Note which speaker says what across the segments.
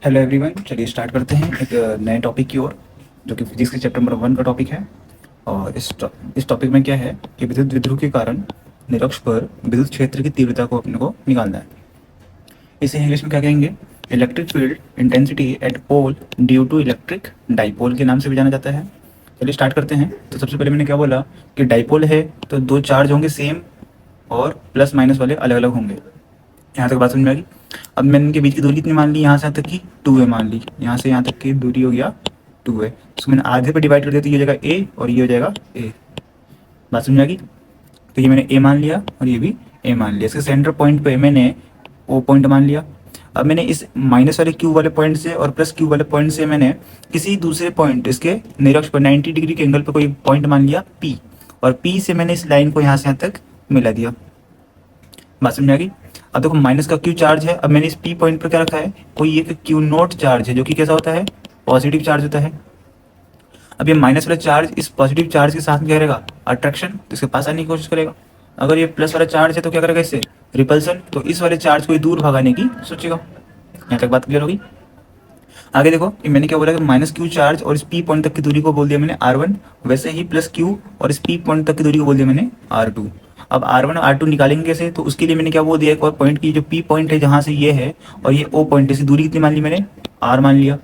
Speaker 1: Hello everyone, चलिए start करते हैं एक नए टॉपिक की ओर, जो कि फिजिक्स के चैप्टर नंबर 1 का टॉपिक है। और इस टॉपिक में क्या है कि विद्युत विद्रोह के कारण निरक्ष पर विद्युत क्षेत्र की तीव्रता को अपने को निकालना है। इसे इंग्लिश में क्या कहेंगे? Electric field intensity at pole due to electric dipole के नाम से भी जाना जाता है। चलिए स्टार्ट करते हैं। तो सबसे पहले मैंने क्या बोला कि डाइपोल है तो दो चार्ज होंगे सेम और प्लस माइनस वाले अलग अलग होंगे। यहाँ तक बात समझ में आ गई। अब मैंने इनके बीच की दूरी कितनी मान ली? यहाँ से यहाँ तक की 2 है मान ली। यहाँ से यहाँ तक की दूरी हो गया 2 है। उसको मैंने आधे पे डिवाइड कर दिया तो ये हो जाएगा ए और ये हो जाएगा ए। बात समझ में आ गई। तो ये मैंने ए मान लिया और ये भी ए मान लिया। इसके सेंटर पॉइंट पे मैंने ओ पॉइंट मान लिया। अब मैंने इस माइनस वाले क्यू वाले पॉइंट से और प्लस क्यू वाले पॉइंट से मैंने किसी दूसरे पॉइंट इसके निरक्ष पर 90 डिग्री के एंगल पर कोई पॉइंट मान लिया पी, और पी से मैंने इस लाइन को यहाँ से यहाँ तक मिला दिया। बात समझ में आ गई। अब देखो माइनस का क्यू चार्ज है। अब मैंने इस पी पॉइंट पर क्या रखा है? कोई एक क्यू नोट चार्ज है जो कि कैसा होता है? पॉजिटिव चार्ज होता है। अब ये माइनस वाला चार्ज इस पॉजिटिव चार्ज के साथ में क्या करेगा? अट्रैक्शन, तो इसके पास आने की कोशिश करेगा। अगर ये प्लस वाला चार्ज है तो क्या करेगा? इससे रिपल्सन, तो इस वाले चार्ज को ये दूर भगाने की सोचेगा। यहाँ तक बात क्लियर होगी। आगे देखो कि मैंने क्या बोला कि माइनस क्यू चार्ज और इस पी पॉइंट तक की दूरी को बोल दिया मैंने R1, वैसे ही प्लस क्यू और इस पी पॉइंट तक की दूरी को बोल दिया मैंने R2। अब R1 और R2 निकालेंगे कैसे? तो उसके लिए मैंने क्या बोल दिया, एक और पॉइंट की जो पी पॉइंट है जहाँ से ये है और ये ओ पॉइंट है, इसकी दूरी कितनी मान ली मैंने? R मान लिया।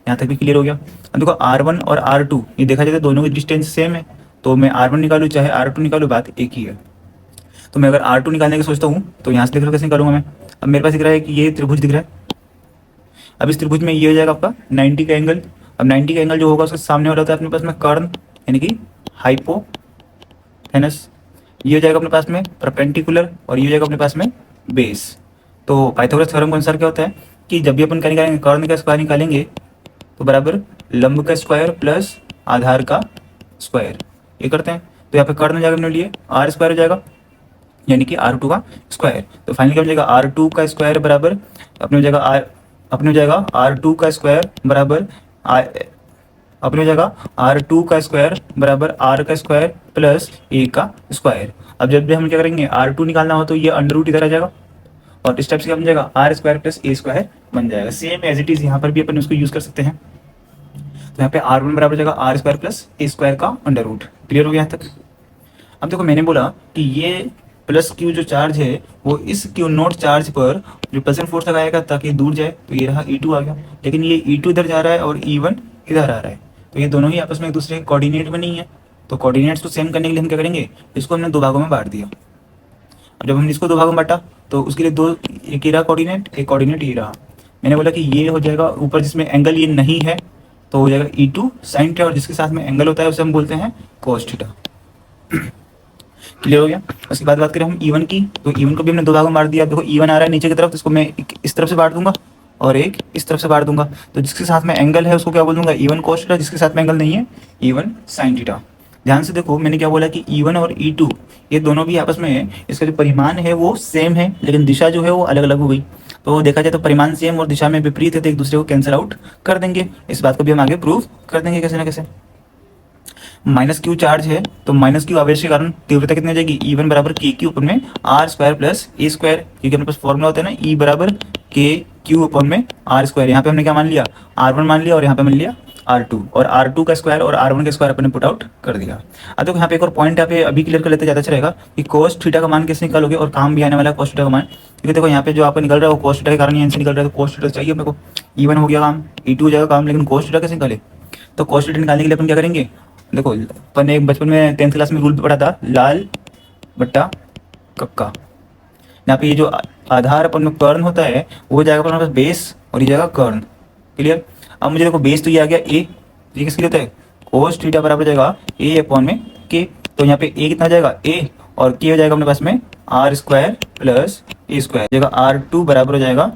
Speaker 1: यहाँ तक भी क्लियर हो गया। अब देखो R1 और R2 ये देखा जाए तो दोनों की डिस्टेंस सेम है, तो मैं R1 निकालूँ चाहे R2 निकालूँ बात एक ही है। तो मैं अगर R2 निकालने की सोचता हूँ तो यहाँ से देख लो कैसे निकालूंगा मैं। अब मेरे पास दिख रहा है कि ये त्रिभुज दिख रहा है। अब इस त्रिभुज में ये हो जाएगा आपका 90 का एंगल। अब 90 का एंगल जो होगा उसके सामने वाला होता है अपने पास में कर्ण, यानी कि हाइपोथेनस। ये हो जाएगा अपने पास में परपेंडिकुलर और ये हो जाएगा अपने पास में बेस। तो पाइथागोरस थ्योरम के अनुसार क्या होता है कि जब भी अपन क्या निकालेंगे, कर्ण का स्क्वायर निकालेंगे तो बराबर लंब का स्क्वायर प्लस आधार का स्क्वायर, ये करते हैं। तो यहाँ पे कर्ण हो जाएगा अपने लिए आर स्क्वायर हो जाएगा, यानी कि R2 का स्क्वायर। तो फाइनली क्या हो जाएगा? R2 का स्क्वायर बराबर अपने हो जाएगा R2 का स्क्वायर बराबर अपने हो जाएगा R2 का स्क्वायर बराबर R का स्क्वायर प्लस A का स्क्वायर। अब जब भी हम क्या करेंगे R2 निकालना हो तो ये अंडर रूट इधर आ जाएगा और इस टाइप से क्या बन जाएगा? R square plus A square बन जाएगा। सेम एज इट इज यहाँ पर भी अपन उसको यूज कर सकते हैं। तो यहाँ पे R1 बराबर हो जाएगा R square plus A square का अंडर रूट। क्लियर हो गया यहाँ तक? अब देखो मैंने बोला कि ये प्लस क्यू जो चार्ज है वो इस क्यू नोट चार्ज पर रिपल्सन फोर्स लगाएगा ताकि दूर जाए, तो ये रहा E2 आ गया। लेकिन ये E2 इधर जा रहा है और E1 इधर आ रहा है, तो ये दोनों ही आपस में एक दूसरे के कोऑर्डिनेट में नहीं है। तो कोऑर्डिनेट्स को सेम करने के लिए हम क्या करेंगे? इसको हमने दो भागों में बांट दिया। अब जब हमने इसको दो भागों में बांटा तो उसके लिए दो, एक ही रहा कोऑर्डिनेट, एक कोऑर्डिनेट ये रहा। मैंने बोला कि ये हो जाएगा ऊपर जिसमें एंगल ये नहीं है तो हो जाएगा E2 साइन थीटा, और जिसके साथ में एंगल होता है उसे हम बोलते हैं कोस थीटा। क्लियर हो गया? उसके बाद बात करें हम E1 की, तो E1 को भी हमने दो भागों में बांट दिया। देखो E1 आ रहा है नीचे की तरफ, तो इसको मैं इस तरफ से बांट दूंगा और एक इस तरफ से बांट दूंगा। तो जिसके साथ में एंगल है उसको क्या बोल दूंगा? E1 cos थीटा, जिसके साथ में एंगल नहीं है E1 sin थीटा। ध्यान से देखो मैंने क्या बोला कि E1 और E2 ये दोनों भी आपस में इसका जो परिमाण है वो सेम है, लेकिन दिशा जो है वो अलग अलग हो गई। तो देखा जाए तो परिमाण सेम और दिशा में विपरीत है, तो एक दूसरे को कैंसिल आउट कर देंगे। इस बात को भी हम आगे प्रूव कर देंगे कैसे ना कैसे। माइनस क्यू चार्ज है तो माइनस क्यू आवेश के कारण तीव्रता कितनी आ जाएगी? E1 बराबर के क्यू अपन में R square plus A square, क्योंकि अपने पास फॉर्मूला होता है ना E बराबर के क्यू अपन में आर स्क्वायर। यहाँ पे हमने क्या मान लिया? R1 मान लिया और यहाँ पे मान लिया R2, और R2 का स्क्वायर और R1 का स्क्वायर अपने पुट आउट कर दिया। अब देखो यहाँ पे एक और पॉइंट यहाँ पे अभी क्लियर कर लेते ज़्यादा अच्छा रहेगा कि कोस थीटा का मान कैसे निकालोगे और काम भी आने वाला है कोस थीटा का मान। क्योंकि देखो यहाँ पे जो आपको निकल रहा है वो कोस थीटा के कारण यहाँ से निकल रहा है, तो कोस थीटा चाहिए अपने को। E1 हो गया काम, E2 हो जाएगा काम, लेकिन कोस थीटा कैसे निकाले? तो कोस थीटा निकालने के लिए अपन क्या करेंगे? देखो अपन एक बचपन में 10th क्लास में रूल पढ़ा था, लाल बट्टा कक्का। यहाँ पे ये जो आधार अपन में कर्ण होता है वो जाएगा अपने पास बेस और ये जाएगा कर्ण। क्लियर? अब मुझे देखो बेस तो ये आ गया ए, ये किसके लिए होता है? कोस थीटा बराबर हो जाएगा ए अपॉन में के। तो यहाँ पे ए कितना जाएगा? ए, और के हो जाएगा अपने पास में R square plus A square, जगह R2 बराबर हो जाएगा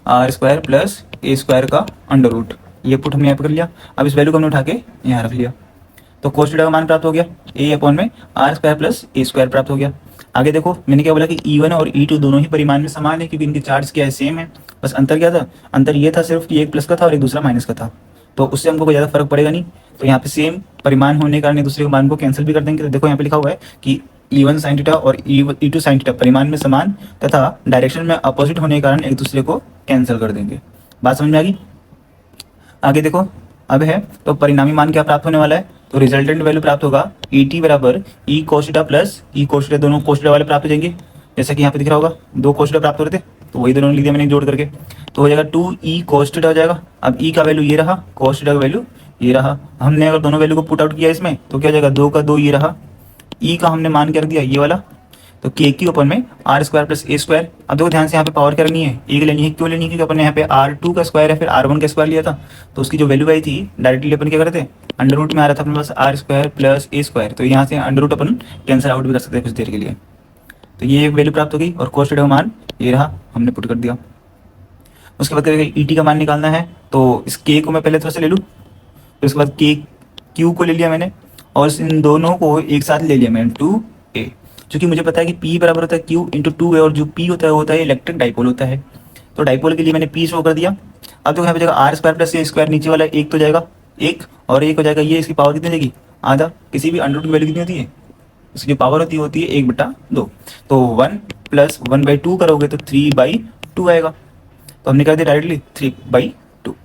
Speaker 1: R square plus A square का अंडर रूट। ये पुट हमने यहाँ पे कर लिया। अब इस वैल्यू को हमने उठा के यहाँ रख लिया, तो कोस थीटा का मान प्राप्त हो गया ए अपॉन में R square plus A square प्राप्त हो गया। आगे देखो मैंने क्या बोला कि E1 और E2 दोनों ही परिमाण में समान है, क्योंकि इनके चार्ज क्या है? सेम है। बस अंतर क्या था? अंतर ये था सिर्फ कि एक प्लस का था और एक दूसरा माइनस का था, तो उससे हमको कोई ज़्यादा फर्क पड़ेगा नहीं। तो यहाँ पे सेम परिमाण होने के कारण एक दूसरे के मान को कैंसिल भी कर देंगे। तो देखो यहाँ पे लिखा हुआ है कि E1 sin थीटा और E2 sin थीटा परिमाण में समान तथा डायरेक्शन में अपोजिट होने के कारण एक दूसरे को कैंसिल कर देंगे। बात समझ में आ गई? आगे देखो, अब है तो परिणामी मान क्या प्राप्त होने वाला है, तो रिजल्टेंट वैल्यू प्राप्त होगा ई टी बराबर ई कोशिटा प्लस ई कोशिटा, दोनों कोशिटा वाले प्राप्त हो जाएंगे। जैसा कि यहाँ पे दिख रहा होगा, दो कोशिटा प्राप्त हो रहे थे, तो वही दोनों लिख दिया मैंने जोड़ करके, तो हो जाएगा 2 ई कोशिटा हो जाएगा। अब ई का वैल्यू ये रहा, कोशिटा का वैल्यू ये रहा। हमने अगर दोनों वैल्यू को पुट आउट किया इसमें तो क्या हो जाएगा, 2 का 2 ये रहा। ई का हमने मान क्या रख दिया, ये वाला, तो के की ऊपर में R square plus A square. अब देखो ध्यान से, यहाँ पे पावर क्या करनी है, एक लेनी है। क्यों लेनी है, क्योंकि अपन ने यहाँ पे R2 का स्क्वायर है फिर R1 का स्क्वायर लिया था, तो उसकी जो वैल्यू आई थी डायरेक्टली अपन क्या करते हैं, अंडर रूट में आ रहा था अपने पास R square plus A square, तो यहाँ से अंडर रूट अपन कैंसिल आउट भी कर सकते हैं कुछ देर के लिए। तो ये एक वैल्यू प्राप्त हो गई और कोस थीटा का मान ये रहा, हमने पुट कर दिया। उसके बाद ई टी का मान निकालना है, तो इस के को मैं पहले थोड़ा सा ले लूँ, फिर उसके बाद के क्यू को ले लिया मैंने, और इन दोनों को एक साथ ले लिया मैंने 2a, क्योंकि मुझे पता है कि P बराबर होता है Q इंटू 2a, और जो P होता है वो होता है इलेक्ट्रिक डाइपोल होता है। तो डाइपोल के लिए मैंने P शो कर दिया। अब देखो यहाँ पे जाएगा R square plus A square, नीचे वाला एक तो जाएगा एक, और एक हो जाएगा ये, इसकी पावर कितनी जाएगी, आधा। किसी भी अंडर रूट की वैल्यू कितनी होती है, उसकी जो पावर होती है 1/2, तो 1 प्लस 1/2 करोगे तो 3/2 आएगा। तो हमने कर दिया डायरेक्टली 3/2।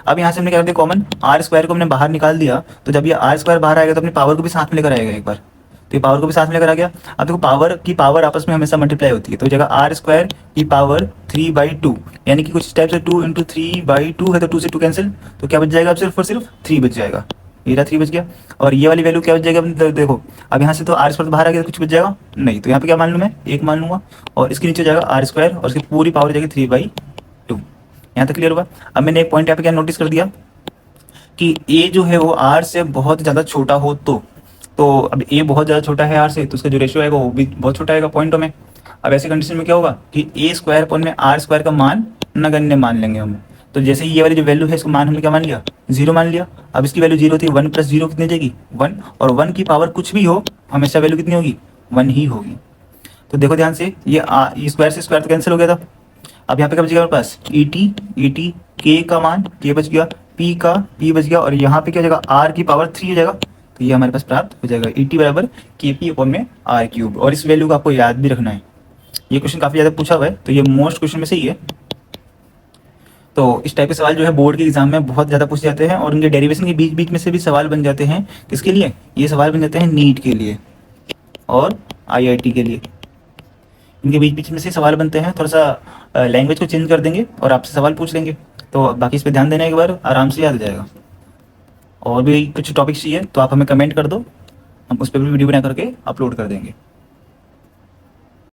Speaker 1: अब यहाँ से हमने क्या कर दिया, कॉमन आर स्क्वायर को हमने बाहर निकाल दिया, तो जब ये आर स्क्वायर बाहर आएगा तो अपनी पावर को भी साथ में लेकर आएगा एक बार, तो ये पावर को भी साथ में लेकर आ गया। अब देखो पावर की पावर आपस में हमेशा मल्टीप्लाई होती है, तो जगह आर स्क्वायर की पावर 3/2, यानी कि कुछ टाइप से 2 इंटू 3/2 है, तो 2 से 2 कैंसिल, तो क्या बच जाएगा, अब सिर्फ और सिर्फ 3 बच जाएगा। ये 3 बच गया, और ये वाली वैल्यू क्या बच जाएगा, देखो अब यहाँ से तो आर स्क्वायर बाहर आ गया, तो कुछ बच जाएगा नहीं, तो यहाँ पे क्या मान लूँ मैं, 1 मान लूंगा, और इसके नीचे जाएगा आर स्क्वायर और इसकी पूरी पावर हो जाएगी 3/2। यहाँ तक क्लियर हुआ? अब मैंने एक पॉइंट यहाँ पे क्या नोटिस कर दिया कि ए जो है वो आर से बहुत ज़्यादा छोटा हो, तो अब ए बहुत ज़्यादा छोटा है आर से, तो उसका जो रेशियो आएगा वो भी बहुत छोटा आएगा पॉइंटों में। अब ऐसी कंडीशन में क्या होगा कि ए स्क्वायर अपॉन में आर स्क्वायर का मान नगण्य मान लेंगे हम। तो जैसे ये वाली जो वैल्यू है इसको मान हमने क्या मान लिया, 0 मान लिया। अब इसकी वैल्यू 0 थी, 1 प्लस 0 कितनी जाएगी, 1, और 1 की पावर कुछ भी हो हमेशा वैल्यू कितनी होगी, 1 ही होगी। तो देखो ध्यान से, ये स्क्वायर से स्क्वायर तो कैंसिल हो गया था। अब यहाँ पे क्या बच गया हमारे पास, ई टी के का मान के बच गया, पी का पी बच गया, और यहाँ पे क्या हो जाएगा, आर की पावर 3 हो जाएगा, तो ये हमारे पास प्राप्त हो जाएगा ई टी बराबर के पी अपॉन में आर क्यूब। और इस वैल्यू को आपको याद भी रखना है, ये क्वेश्चन काफ़ी ज़्यादा पूछा हुआ है, तो ये मोस्ट क्वेश्चन में से ही है। तो इस टाइप के सवाल जो है बोर्ड के एग्जाम में बहुत ज़्यादा पूछे जाते हैं, और उनके डेरिवेशन के बीच बीच में से भी सवाल बन जाते हैं। किसके लिए ये सवाल बन जाते हैं, नीट के लिए और IIT के लिए, इनके बीच बीच में से सवाल बनते हैं। थोड़ा सा लैंग्वेज को चेंज कर देंगे और आपसे सवाल पूछ लेंगे, तो बाकी इस पर ध्यान देने के बाद आराम से याद हो जाएगा। और भी कुछ टॉपिक्स चाहिए तो आप हमें कमेंट कर दो, हम उस पर भी वीडियो बना करके अपलोड कर देंगे।